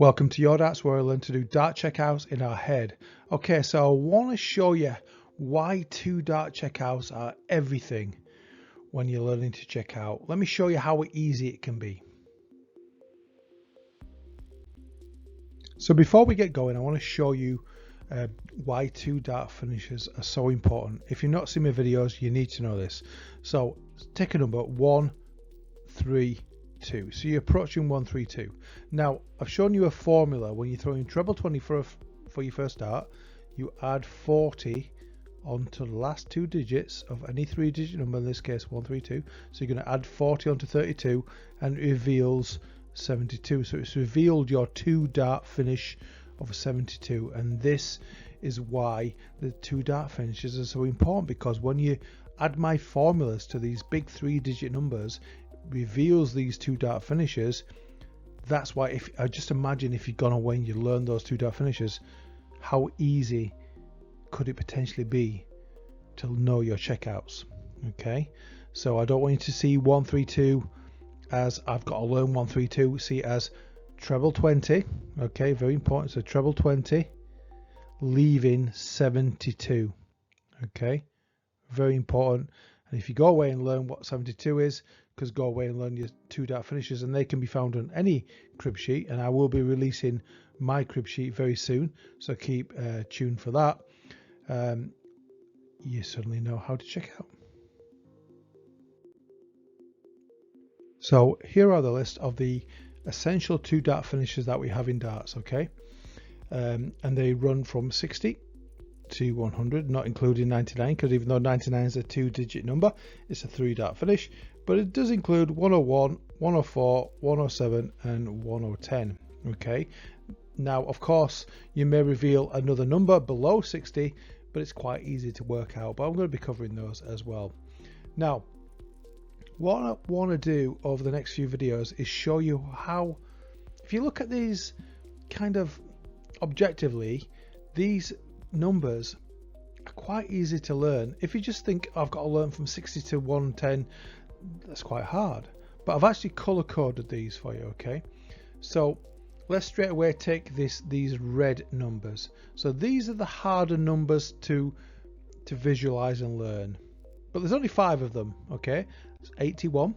Welcome to Your Darts, where I learn to do dart checkouts in our head. Okay, so I want to show you why two dart checkouts are everything when you're learning to check out. Let me show you how easy it can be. So before we get going, I want to show you why two dart finishes are so important. If you've not seen my videos, you need to know this. So take a number 1, 3, 2. So you're approaching 1, 3, 2. Now I've shown you a formula. When you're throwing treble 20 for your first dart, you add 40 onto the last two digits of any three-digit number, in this case 1, 3, 2. So you're going to add 40 onto 32 and it reveals 72. So it's revealed your two dart finish of 72, and this is why the two dart finishes are so important, because when you add my formulas to these big three-digit numbers, reveals these two dart finishes. That's why, if I just imagine if you'd gone away and you learned those two dart finishes, how easy could it potentially be to know your checkouts? Okay, so I don't want you to see 1, 3, 2 as I've got to learn 1, 3, 2. See it as treble 20. Okay, very important. So treble 20 leaving 72. Okay, very important. And if you go away and learn what 72 is, because go away and learn your two dart finishes, and they can be found on any crib sheet, and I will be releasing my crib sheet very soon, so keep tuned for that. You suddenly know how to check out. So here are the list of the essential two dart finishes that we have in darts. Okay, and they run from 60 to 100, not including 99, because even though 99 is a two-digit number, it's a three dart finish, but it does include 101, 104, 107 and 1010. Okay, now of course you may reveal another number below 60, but it's quite easy to work out, but I'm going to be covering those as well. Now what I want to do over the next few videos is show you how, if you look at these kind of objectively, these numbers are quite easy to learn. If you just think I've got to learn from 60 to 110, that's quite hard, but I've actually color coded these for you. Okay, so let's straight away take these red numbers. So these are the harder numbers to visualize and learn, but there's only 5 of them. Okay, it's 81,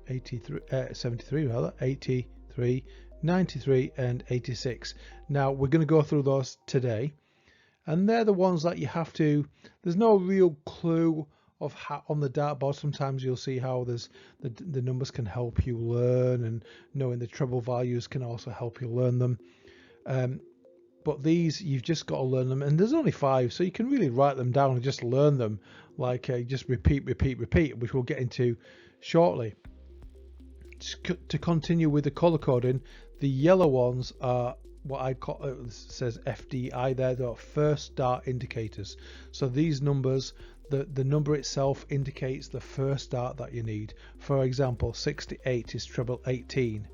83, 73 rather, 83, 93 and 86. Now we're going to go through those today, and they're the ones that you have to, there's no real clue of how on the dartboard. Sometimes you'll see how there's the numbers can help you learn, and knowing the treble values can also help you learn them. But these, you've just got to learn them, and there's only 5, so you can really write them down and just learn them, like just repeat, which we'll get into shortly. To continue with the color coding, the yellow ones are what I call, it says FDI there, they're first dart indicators. So these numbers, the number itself indicates the first dart that you need. For example, 68 is treble 18,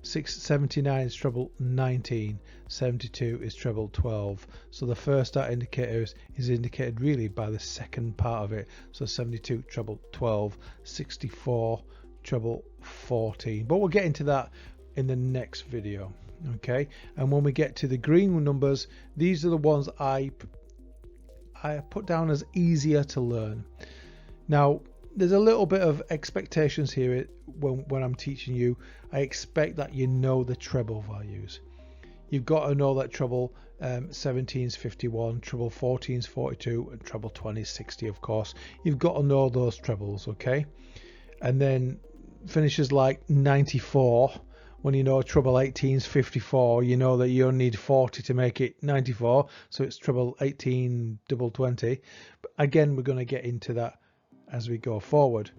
79 is treble 19, 72 is treble 12. So the first dart indicator is indicated really by the second part of it. So 72 treble 12, 64 treble 14, but we'll get into that in the next video. Okay, and when we get to the green numbers, these are the ones I put down as easier to learn. Now there's a little bit of expectations here when I'm teaching you. I expect that you know the treble values. You've got to know that treble 17 is 51, treble 14 is 42, and treble 20 is 60. Of course, you've got to know those trebles. Okay, and then finishes like 94. When you know treble 18 is 54, you know that you only need 40 to make it 94, so it's treble 18 double 20. But again, we're going to get into that as we go forward,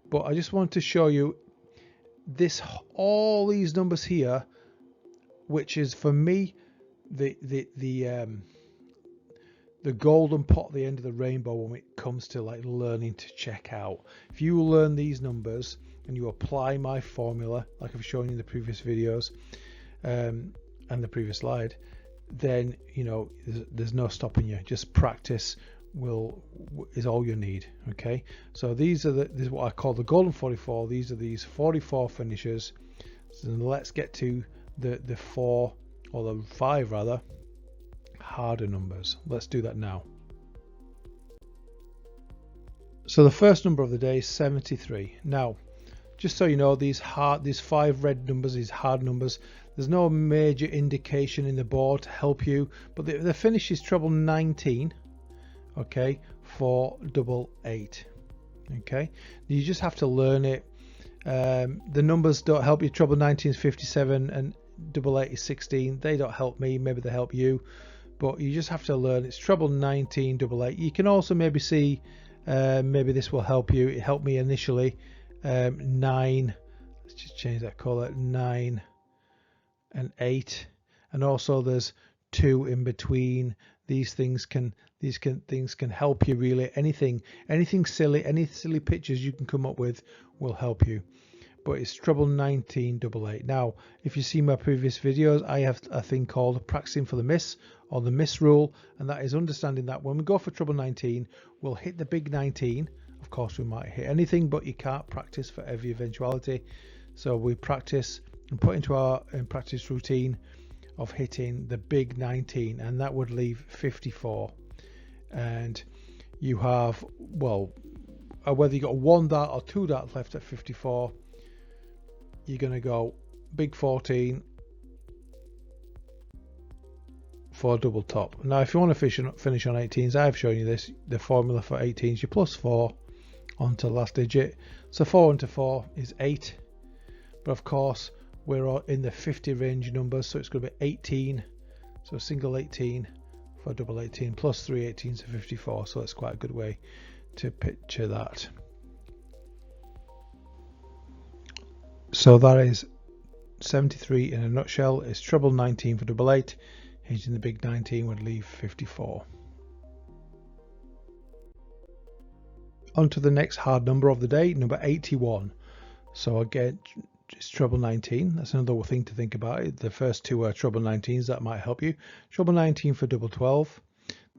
but I just want to show you this, all these numbers here, which is for me the golden pot at the end of the rainbow when it comes to like learning to check out. If you learn these numbers and you apply my formula like I've shown you in the previous videos and the previous slide, then you know there's no stopping you. Just practice is all you need. Okay, so this is what I call the golden 44. These are these 44 finishes. So let's get to the 4 or the 5 rather, harder numbers. Let's do that now. So the first number of the day is 73. Now, just so you know, these 5 red numbers, these hard numbers, there's no major indication in the board to help you, but the finish is treble 19, okay, for double 8. Okay, you just have to learn it. The numbers don't help you. Treble 19 is 57 and double 8 is 16. They don't help me, maybe they help you, but you just have to learn it's treble 19 double 8. You can also maybe see, maybe this will help you. It helped me initially. 9, let's just change that color, 9 and 8, and also there's 2 in between. These things can help you really. Anything silly, any silly pictures you can come up with will help you. But it's treble 19 double 8. Now, if you see my previous videos, I have a thing called practicing for the miss, or the miss rule, and that is understanding that when we go for treble 19, we'll hit the big 19. Of course, we might hit anything, but you can't practice for every eventuality. So we practice and put into our practice routine of hitting the big 19, and that would leave 54. And you have, well, whether you got 1 dart or 2 darts left at 54, you're going to go big 14 for a double top. Now, if you want to finish on 18s, I've shown you this. The formula for 18s, you plus 4 onto the last digit. So 4 into 4 is 8. But of course, we're in the 50 range numbers, so it's going to be 18. So a single 18 for a double 18 plus 3 18s are 54. So that's quite a good way to picture that. So that is 73 in a nutshell. It's treble 19 for double 8. Hitting the big 19 would leave 54. On to the next hard number of the day, number 81. So again, it's treble 19. That's another thing to think about. The first 2 are treble 19s. That might help you. Treble 19 for double 12.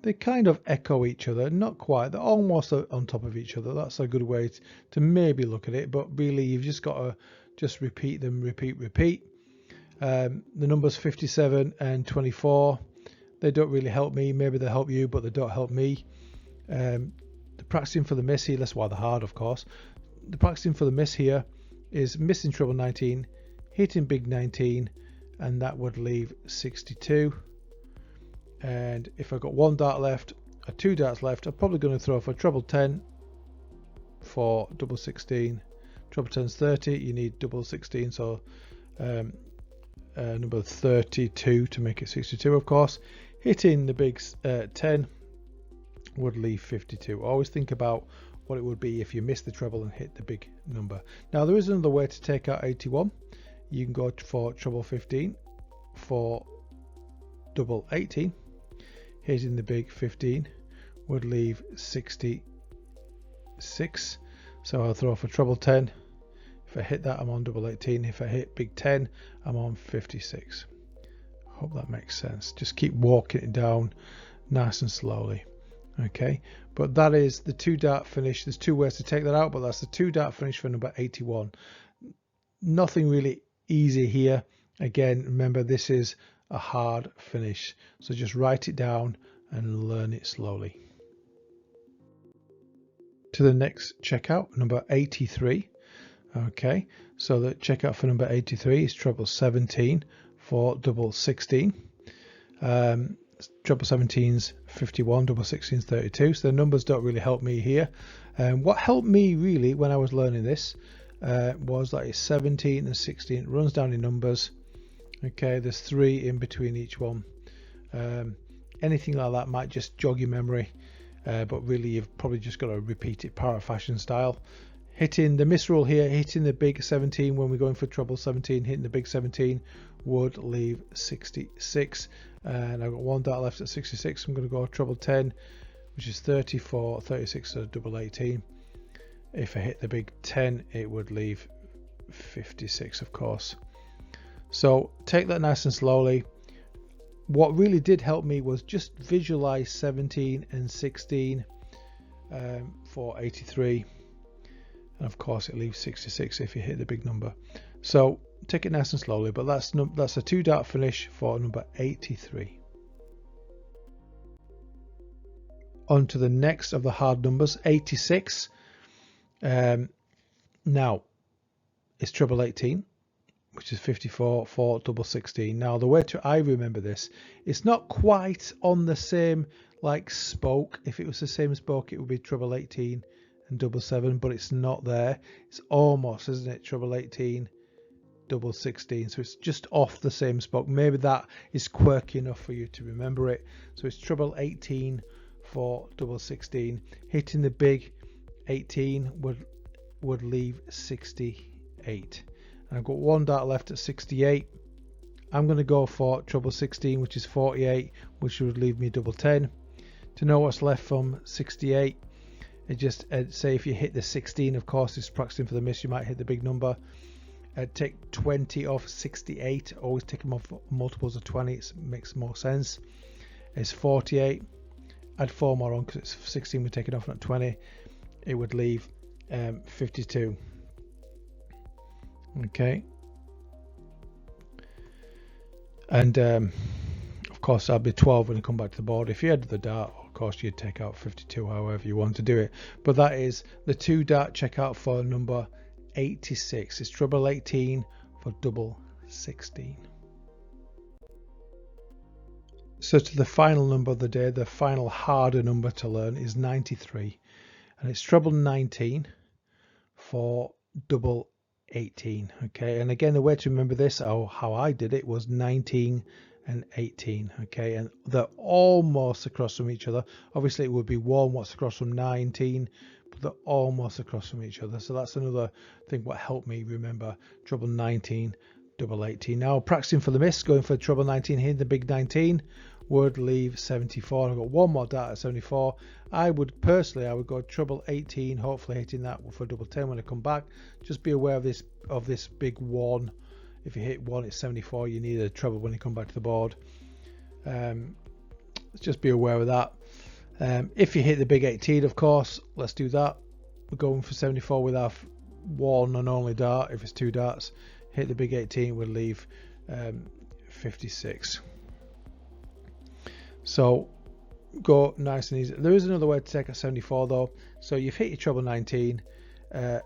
They kind of echo each other. Not quite. They're almost on top of each other. That's a good way to maybe look at it. But really, you've just got to just repeat them. Repeat. The numbers 57 and 24. They don't really help me. Maybe they help you, but they don't help me. The practicing for the miss here. That's why they're hard, of course. The practicing for the miss here is missing treble 19, hitting big 19, and that would leave 62. And if I've got 1 dart left or 2 darts left, I'm probably going to throw for treble 10 for double 16. Treble 10 is 30. You need double 16, so number 32 to make it 62, of course. Hitting the big 10 would leave 52. Always think about what it would be if you miss the treble and hit the big number. Now, there is another way to take out 81. You can go for treble 15 for double 18. Hitting the big 15 would leave 66. So I'll throw for treble 10. If I hit that, I'm on double 18. If I hit big 10, I'm on 56. Hope that makes sense. Just keep walking it down nice and slowly. Okay, but that is the 2 dart finish. There's 2 ways to take that out, but that's the 2 dart finish for number 81. Nothing really easy here. Again, remember, this is a hard finish, so just write it down and learn it slowly. To the next checkout, number 83. Okay, so the checkout for number 83 is treble 17 for double 16. Treble 17's 51, double 16's 32. So the numbers don't really help me here. What helped me really when I was learning this was that it's 17 and 16. It runs down in numbers. Okay, there's 3 in between each one. Anything like that might just jog your memory, but really you've probably just got to repeat it parrot fashion style. Hitting the miss rule here, hitting the big 17 when we're going for treble 17, hitting the big 17 would leave 66. And I've got 1 dart left at 66. I'm going to go treble 10, which is 34, 36, so double 18. If I hit the big 10, it would leave 56, of course. So take that nice and slowly. What really did help me was just visualize 17 and 16 for 83. And of course, it leaves 66 if you hit the big number. So take it nice and slowly, but that's a 2 dart finish for number 83. On to the next of the hard numbers, 86. Now it's treble 18, which is 54 for double 16. Now the way I remember this, it's not quite on the same like spoke. If it was the same spoke, it would be treble 18 and double 7, but it's not there. It's almost, isn't it? Treble 18, double 16. So it's just off the same spoke. Maybe that is quirky enough for you to remember it. So it's treble 18 for double 16. Hitting the big 18 would leave 68. And I've got 1 dart left at 68. I'm going to go for treble 16, which is 48, which would leave me double 10. To know what's left from 68, it just say if you hit the 16, of course, it's practicing for the miss, you might hit the big number. Take 20 off 68, always take them off multiples of 20, it makes more sense. It's 48. Add 4 more on because it's 16 we're taking off, not 20. It would leave 52. Okay, and of course that'd be 12 when you come back to the board. If you had the dart, of course you'd take out 52, however you want to do it. But that is the 2 dart checkout for number 86. It's treble 18 for double 16. So to the final number of the day, the final harder number to learn is 93, and it's treble 19 for double 18. Okay, and again, the way to remember this, or how I did it, was 19 and 18. Okay, and they're almost across from each other. Obviously it would be 1 what's across from 19, but they're almost across from each other. So that's another thing what helped me remember treble 19, double 18. Now practicing for the miss, going for treble 19 here, the big 19 would leave 74. I've got 1 more dart at 74. I would go treble 18, hopefully hitting that for double 10 when I come back. Just be aware of this big 1. If you hit 1, it's 74. You need a treble when you come back to the board. Just be aware of that. If you hit the big 18, of course, let's do that. We're going for 74 with our 1 and only dart. If it's 2 darts, hit the big 18, we'll leave 56. So go nice and easy. There is another way to take a 74 though. So you've hit your treble 19.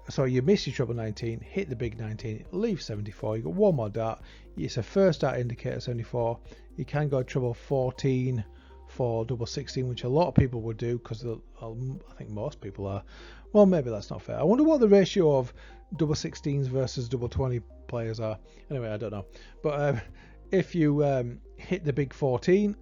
So you miss your treble 19, hit the big 19, leave 74. You got 1 more dart. It's a first dart indicator 74. You can go treble 14 for double 16, which a lot of people would do, because I think most people are. Well, maybe that's not fair. I wonder what the ratio of double 16s versus double 20 players are. Anyway, I don't know. But if you hit the big 14,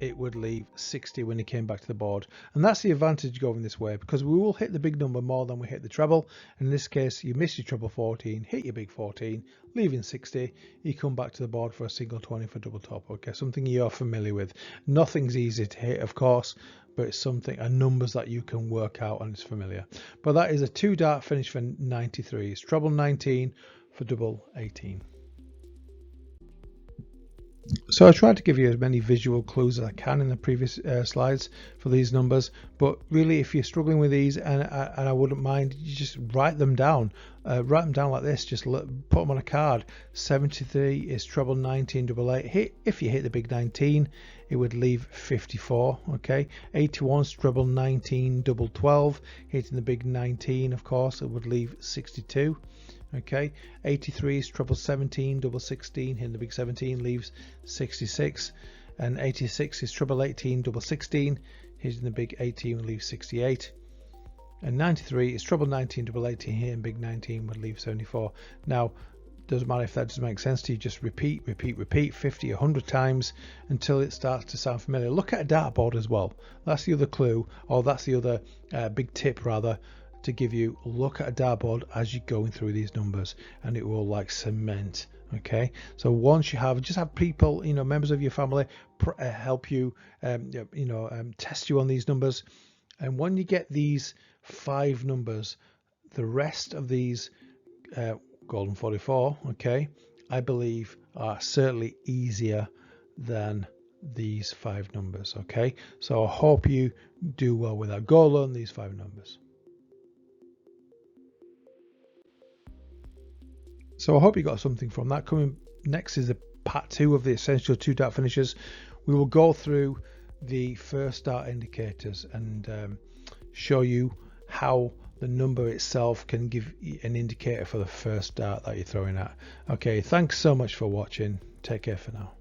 it would leave 60 when it came back to the board. And that's the advantage going this way, because we will hit the big number more than we hit the treble. In this case, you miss your treble 14, hit your big 14, leaving 60. You come back to the board for a single 20 for double top. Okay, something you're familiar with. Nothing's easy to hit, of course, but it's something, a numbers that you can work out and it's familiar. But that is a 2 dart finish for 93. It's treble 19 for double 18. So I tried to give you as many visual clues as I can in the previous slides for these numbers, but really if you're struggling with these, and I wouldn't mind, you just write them down. Write them down like this, just put them on a card. 73 is treble 19 double 8. If you hit the big 19, it would leave 54. Okay, 81 is treble 19 double 12. Hitting the big 19, of course, it would leave 62. Okay, 83 is treble 17 double 16, hitting the big 17 leaves 66, and 86 is treble 18 double 16, hitting the big 18 leaves 68, and 93 is treble 19 double 18, hitting big 19 would leave 74. Now doesn't matter if that doesn't make sense to you, just repeat 50 100 times until it starts to sound familiar. Look at a dartboard as well. That's the other clue, or that's the other big tip rather, to give you. Look at a dartboard as you're going through these numbers, and it will like cement. Okay, so once you have, just have people, members of your family help you, test you on these numbers, and when you get these 5 numbers, the rest of these golden 44, okay, I believe are certainly easier than these 5 numbers. Okay, so I hope you do well with that. Go learn these 5 numbers. So I hope you got something from that. Coming next is the part 2 of the essential 2 dart finishes. We will go through the first dart indicators and show you how the number itself can give an indicator for the first dart that you're throwing at. Okay, thanks so much for watching. Take care for now.